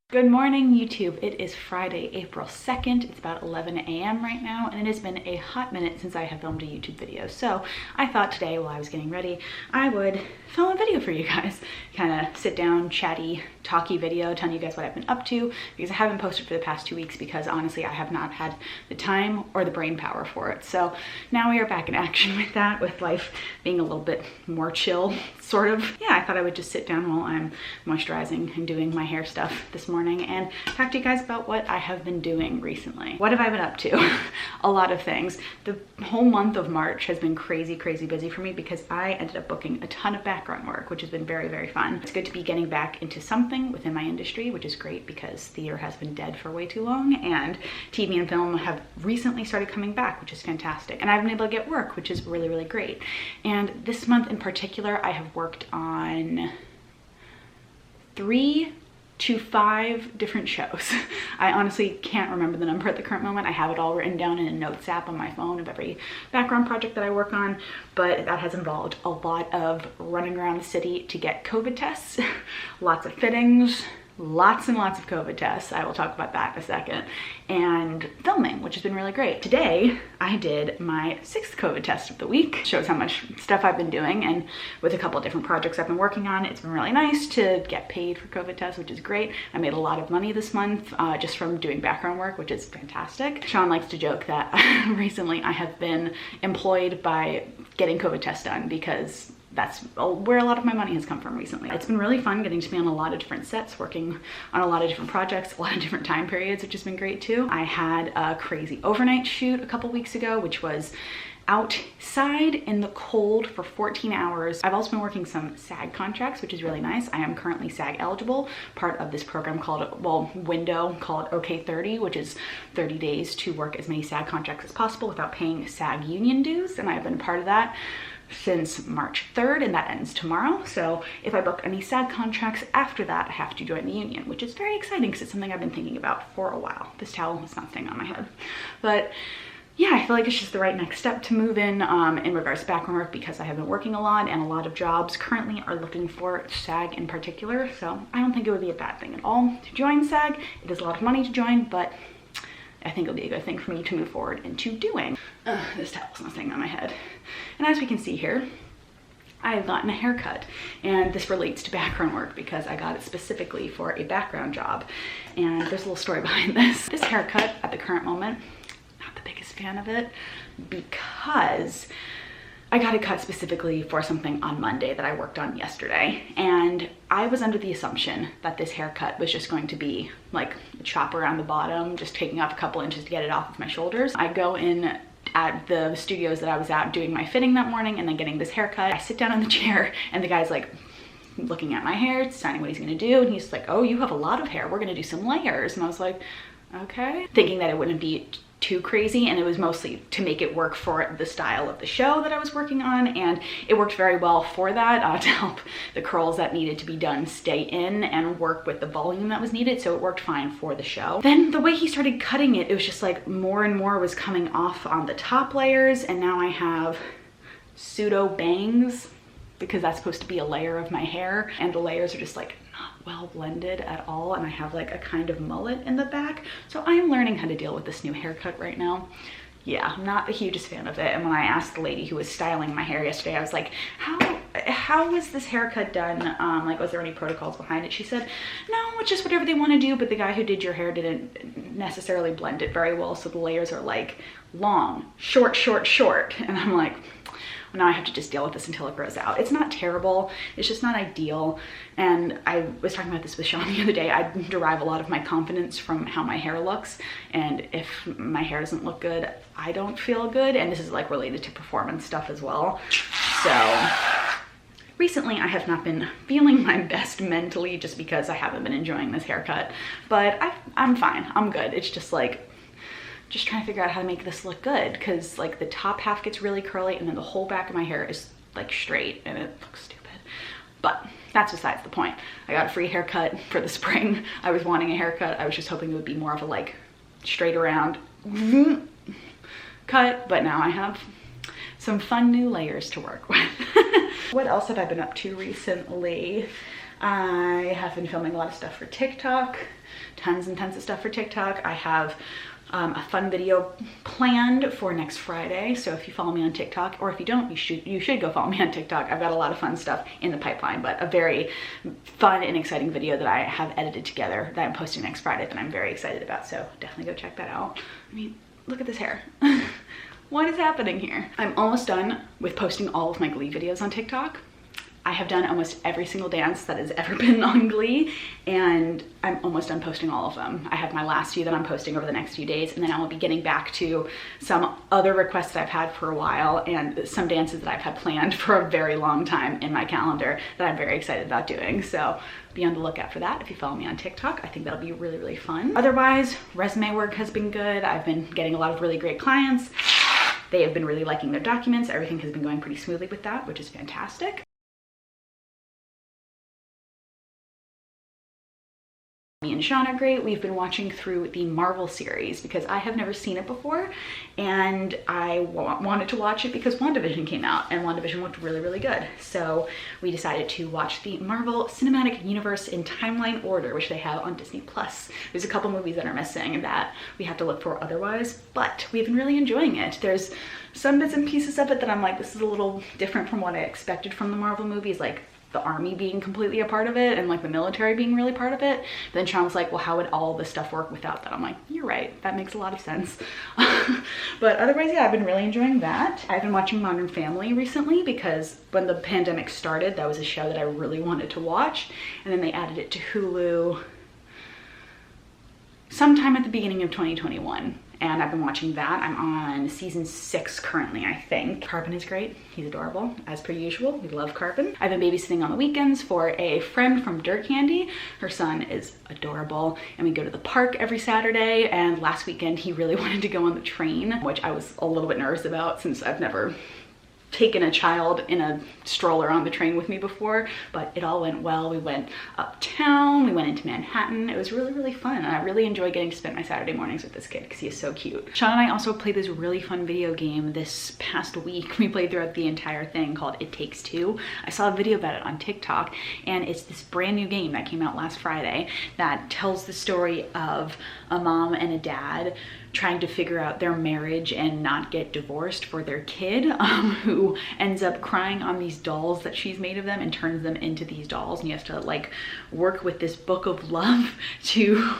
Good morning, YouTube. It is Friday, April 2nd. It's about 11 a.m. right now, and it has been a hot minute since I have filmed a YouTube video. So I thought today, while I was getting ready, I would film a video for you guys. Kind of sit down, chatty, talky video, telling you guys what I've been up to, because I haven't posted for the past 2 weeks because honestly, I have not had the time or the brain power for it. So now we are back in action with that, with life being a little bit more chill, sort of. Yeah, I thought I would just sit down while I'm moisturizing and doing my hair stuff this morning and talk to you guys about what I have been doing recently. What have I been up to? A lot of things. The whole month of March has been crazy busy for me because I ended up booking a ton of background work, which has been very fun. It's good to be getting back into something within my industry, which is great because theater has been dead for way too long, and TV and film have recently started coming back, which is fantastic. And I've been able to get work, which is really great. And this month in particular, I have worked on 3 to 5 different shows. I honestly can't remember the number at the current moment. I have it all written down in a notes app on my phone of every background project that I work on, but that has involved a lot of running around the city to get COVID tests, lots of fittings, lots and lots of COVID tests. I will talk about that in a second. And filming, which has been really great. Today, I did my 6th COVID test of the week. Shows how much stuff I've been doing, and with a couple of different projects I've been working on, it's been really nice to get paid for COVID tests, which is great. I made a lot of money this month just from doing background work, which is fantastic. Sean likes to joke that recently I have been employed by getting COVID tests done because that's where a lot of my money has come from recently. It's been really fun getting to be on a lot of different sets, working on a lot of different projects, a lot of different time periods, which has been great too. I had a crazy overnight shoot a couple weeks ago, which was outside in the cold for 14 hours. I've also been working some SAG contracts, which is really nice. I am currently SAG eligible, part of this program called, window called OK 30, which is 30 days to work as many SAG contracts as possible without paying SAG union dues, and I've been part of that since March 3rd, and that ends tomorrow. So if I book any SAG contracts after that, I have to join the union, which is very exciting because it's something I've been thinking about for a while. This towel is not staying on my head. But yeah, I feel like it's just the right next step to move in regards to background work, because I have been working a lot and a lot of jobs currently are looking for SAG in particular. So I don't think it would be a bad thing at all to join SAG. It is a lot of money to join, but I think it'll be a good thing for me to move forward into doing. This towel's not staying on my head. And as we can see here, I've gotten a haircut, and this relates to background work because I got it specifically for a background job. And there's a little story behind this. This haircut at the current moment, not the biggest fan of it because I got it cut specifically for something on Monday that I worked on yesterday. And I was under the assumption that this haircut was just going to be like a chop around the bottom, just taking off a couple inches to get it off of my shoulders. I go in at the studios that I was at doing my fitting that morning and then getting this haircut. I sit down in the chair and the guy's like looking at my hair, deciding what he's gonna do. And he's like, oh, you have a lot of hair. We're gonna do some layers. And I was like, okay. Thinking that it wouldn't be too crazy, and it was mostly to make it work for the style of the show that I was working on, and it worked very well for that, to help the curls that needed to be done stay in and work with the volume that was needed, so it worked fine for the show. Then the way he started cutting it, it was just like more and more was coming off on the top layers, and now I have pseudo bangs because that's supposed to be a layer of my hair, and the layers are just like not well blended at all, and I have like a kind of mullet in the back. So I am learning how to deal with this new haircut right now. Yeah, I'm not the hugest fan of it. And when I asked the lady who was styling my hair yesterday, I was like, how was this haircut done? Like, was there any protocols behind it? She said, no, it's just whatever they want to do, but the guy who did your hair didn't necessarily blend it very well, so the layers are like long, short. And I'm like, well, now I have to just deal with this until it grows out. It's not terrible, it's just not ideal. And I was talking about this with Sean the other day. I derive a lot of my confidence from how my hair looks, and if my hair doesn't look good, I don't feel good. And this is like related to performance stuff as well. So recently I have not been feeling my best mentally just because I haven't been enjoying this haircut, but I'm fine, I'm good. It's just like, just trying to figure out how to make this look good, because like the top half gets really curly and then the whole back of my hair is like straight and it looks stupid. But that's besides the point. I got a free haircut for the spring. I was wanting a haircut. I was just hoping it would be more of a like straight around cut, but now I have some fun new layers to work with. What else have I been up to recently? I have been filming a lot of stuff for TikTok, tons and tons of stuff for TikTok. I have a fun video planned for next Friday. So if you follow me on TikTok, or if you don't, you should go follow me on TikTok. I've got a lot of fun stuff in the pipeline, but a very fun and exciting video that I have edited together that I'm posting next Friday that I'm very excited about. So definitely go check that out. I mean, look at this hair. What is happening here? I'm almost done with posting all of my Glee videos on TikTok. I have done almost every single dance that has ever been on Glee, and I'm almost done posting all of them. I have my last few that I'm posting over the next few days, and then I will be getting back to some other requests that I've had for a while and some dances that I've had planned for a very long time in my calendar that I'm very excited about doing. So be on the lookout for that if you follow me on TikTok. I think that'll be really, really fun. Otherwise, resume work has been good. I've been getting a lot of really great clients. They have been really liking their documents. Everything has been going pretty smoothly with that, which is fantastic. Me and Sean are great. We've been watching through the Marvel series because I have never seen it before, and I wanted to watch it because WandaVision came out, and WandaVision looked really, really good. So we decided to watch the Marvel Cinematic Universe in timeline order, which they have on Disney+. There's a couple movies that are missing that we have to look for otherwise, but we've been really enjoying it. There's some bits and pieces of it that I'm like, this is a little different from what I expected from the Marvel movies, like the army being completely a part of it and like the military being really part of it. But then Sean was like, well, how would all this stuff work without that? I'm like, you're right, that makes a lot of sense. But otherwise, yeah, I've been really enjoying that. I've been watching Modern Family recently because when the pandemic started, that was a show that I really wanted to watch, and then they added it to Hulu sometime at the beginning of 2021. And I've been watching that. I'm on season 6 currently, I think. Carpin is great. He's adorable, as per usual. We love Carpin. I've been babysitting on the weekends for a friend from Dirt Candy. Her son is adorable, and we go to the park every Saturday. And last weekend, he really wanted to go on the train, which I was a little bit nervous about since I've never taken a child in a stroller on the train with me before, but it all went well. We went uptown, we went into Manhattan. It was really, really fun. And I really enjoy getting to spend my Saturday mornings with this kid because he is so cute. Sean and I also played this really fun video game this past week. We played throughout the entire thing called It Takes Two. I saw a video about it on TikTok, and it's this brand new game that came out last Friday that tells the story of a mom and a dad trying to figure out their marriage and not get divorced for their kid, who ends up crying on these dolls that she's made of them and turns them into these dolls, and you have to like work with this book of love to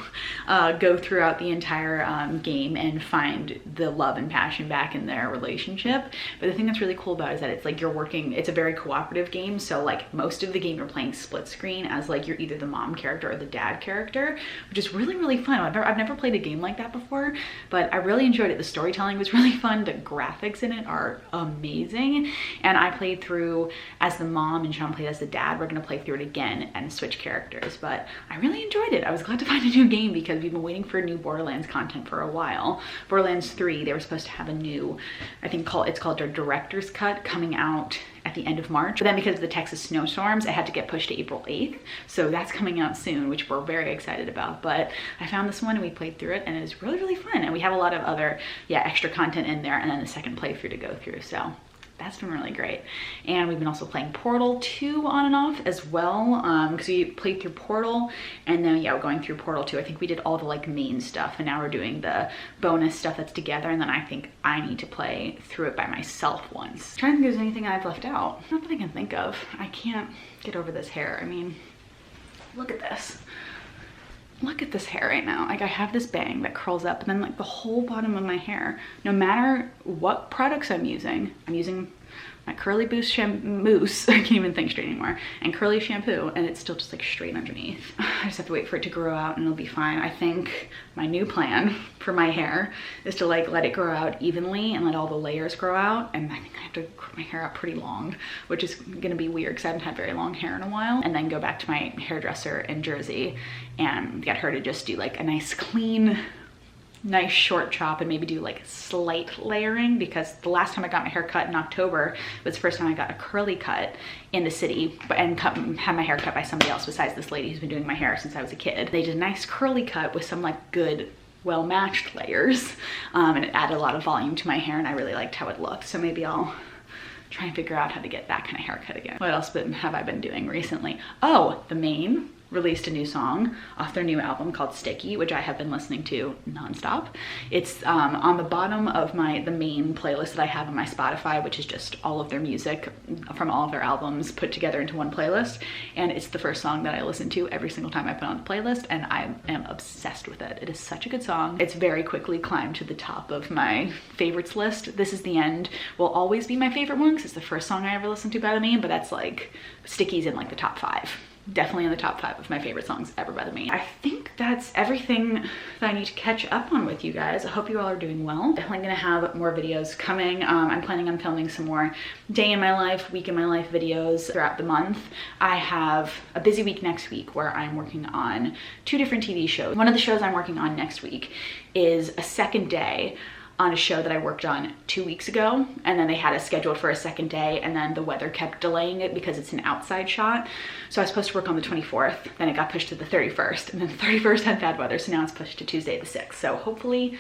go throughout the entire game and find the love and passion back in their relationship. But the thing that's really cool about it is that it's like you're working, it's a very cooperative game, so like most of the game you're playing split screen as like you're either the mom character or the dad character, which is really, really fun. I've never played a game like that before, but I really enjoyed it. The storytelling was really fun. The graphics in it are amazing. And I played through as the mom and Sean played as the dad. We're gonna play through it again and switch characters, but I really enjoyed it. I was glad to find a new game because we've been waiting for new Borderlands content for a while. Borderlands 3, they were supposed to have a new, I think it's called their director's cut, coming out at the end of March. But then because of the Texas snowstorms, it had to get pushed to April 8th. So that's coming out soon, which we're very excited about. But I found this one and we played through it, and it was really, really fun. And we have a lot of other, extra content in there, and then the second playthrough to go through. So that's been really great. And we've been also playing Portal 2 on and off as well, because we played through Portal, and then we're going through Portal 2. I think we did all the like main stuff, and now we're doing the bonus stuff that's together, and then I think I need to play through it by myself once. I'm trying to think if there's anything I've left out. Not that I can think of. I can't get over this hair. I mean, look at this. Look at this hair right now. Like I have this bang that curls up, and then like the whole bottom of my hair, no matter what products I'm using my Curly Boost mousse, I can't even think straight anymore, and Curly shampoo, and it's still just like straight underneath. I just have to wait for it to grow out and it'll be fine. I think my new plan for my hair is to like let it grow out evenly and let all the layers grow out, and I think I have to grow my hair out pretty long, which is gonna be weird because I haven't had very long hair in a while, and then go back to my hairdresser in Jersey and get her to just do like a nice clean, nice short chop and maybe do like slight layering, because the last time I got my hair cut in October was the first time I got a curly cut in the city, and had my hair cut by somebody else besides this lady who's been doing my hair since I was a kid. They did a nice curly cut with some like good well-matched layers, and it added a lot of volume to my hair, and I really liked how it looked. So maybe I'll trying to figure out how to get that kind of haircut again. What else have I been doing recently? Oh, The Maine released a new song off their new album called Sticky, which I have been listening to nonstop. It's on the bottom of the main playlist that I have on my Spotify, which is just all of their music from all of their albums put together into one playlist. And it's the first song that I listen to every single time I put on the playlist, and I am obsessed with it. It is such a good song. It's very quickly climbed to the top of my favorites list. This Is the End will always be my favorite one because it's the first song I ever listened to by The Maine, but that's like, Sticky's in like the top 5. Definitely in the top 5 of my favorite songs ever by The Maine. I think that's everything that I need to catch up on with you guys. I hope you all are doing well. Definitely gonna have more videos coming. I'm planning on filming some more day in my life, week in my life videos throughout the month. I have a busy week next week where I'm working on 2 different TV shows. One of the shows I'm working on next week is a second day on a show that I worked on 2 weeks ago, and then they had it scheduled for a second day, and then the weather kept delaying it because it's an outside shot. So I was supposed to work on the 24th, then it got pushed to the 31st, and then the 31st had bad weather, so now it's pushed to Tuesday the 6th. So hopefully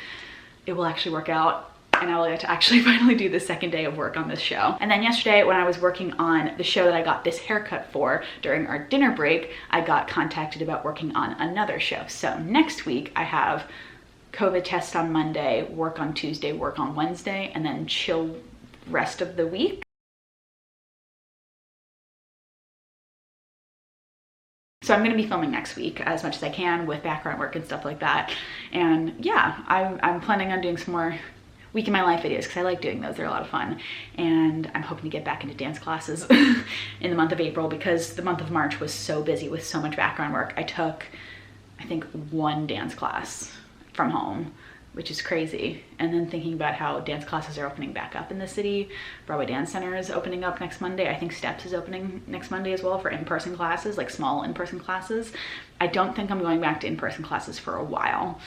it will actually work out, and I will get to actually finally do the second day of work on this show. And then yesterday, when I was working on the show that I got this haircut for during our dinner break, I got contacted about working on another show. So next week I have COVID test on Monday, work on Tuesday, work on Wednesday, and then chill rest of the week. So I'm gonna be filming next week as much as I can with background work and stuff like that. And yeah, I'm planning on doing some more week in my life videos because I like doing those. They're a lot of fun. And I'm hoping to get back into dance classes in the month of April because the month of March was so busy with so much background work. I took, I think, 1 dance class from home, which is crazy. And then thinking about how dance classes are opening back up in the city. Broadway Dance Center is opening up next Monday. I think Steps is opening next Monday as well for in-person classes, like small in-person classes. I don't think I'm going back to in-person classes for a while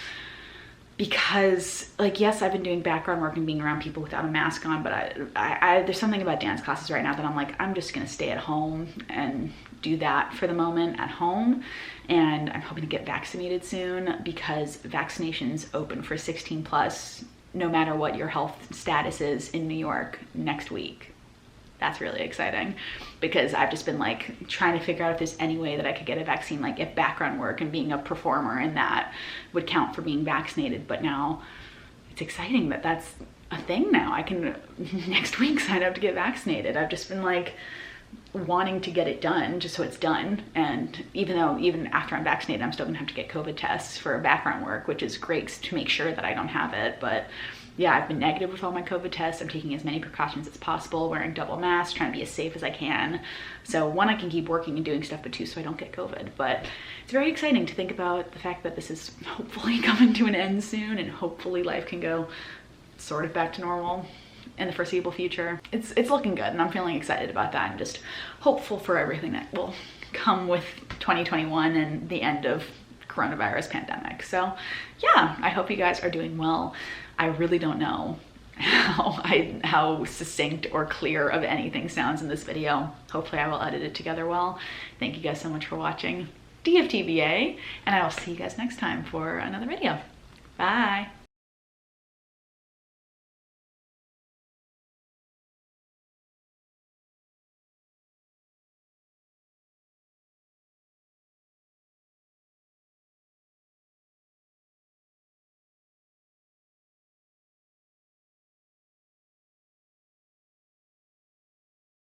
because, like, yes, I've been doing background work and being around people without a mask on, but there's something about dance classes right now that I'm like, I'm just gonna stay at home and do that for the moment at home. And I'm hoping to get vaccinated soon because vaccinations open for 16 plus, no matter what your health status is in New York next week. That's really exciting because I've just been like trying to figure out if there's any way that I could get a vaccine, like if background work and being a performer and that would count for being vaccinated. But now it's exciting that that's a thing now. I can next week sign up to get vaccinated. I've just been like wanting to get it done just so it's done. And even after I'm vaccinated, I'm still gonna have to get COVID tests for background work, which is great to make sure that I don't have it. But yeah, I've been negative with all my COVID tests. I'm taking as many precautions as possible, wearing double masks, trying to be as safe as I can. So 1, I can keep working and doing stuff, but 2, so I don't get COVID. But it's very exciting to think about the fact that this is hopefully coming to an end soon, and hopefully life can go sort of back to normal in the foreseeable future. It's looking good, and I'm feeling excited about that. I'm just hopeful for everything that will come with 2021 and the end of coronavirus pandemic. So yeah, I hope you guys are doing well. I really don't know how succinct or clear of anything sounds in this video. Hopefully I will edit it together well. Thank you guys so much for watching DFTBA, and I will see you guys next time for another video. Bye.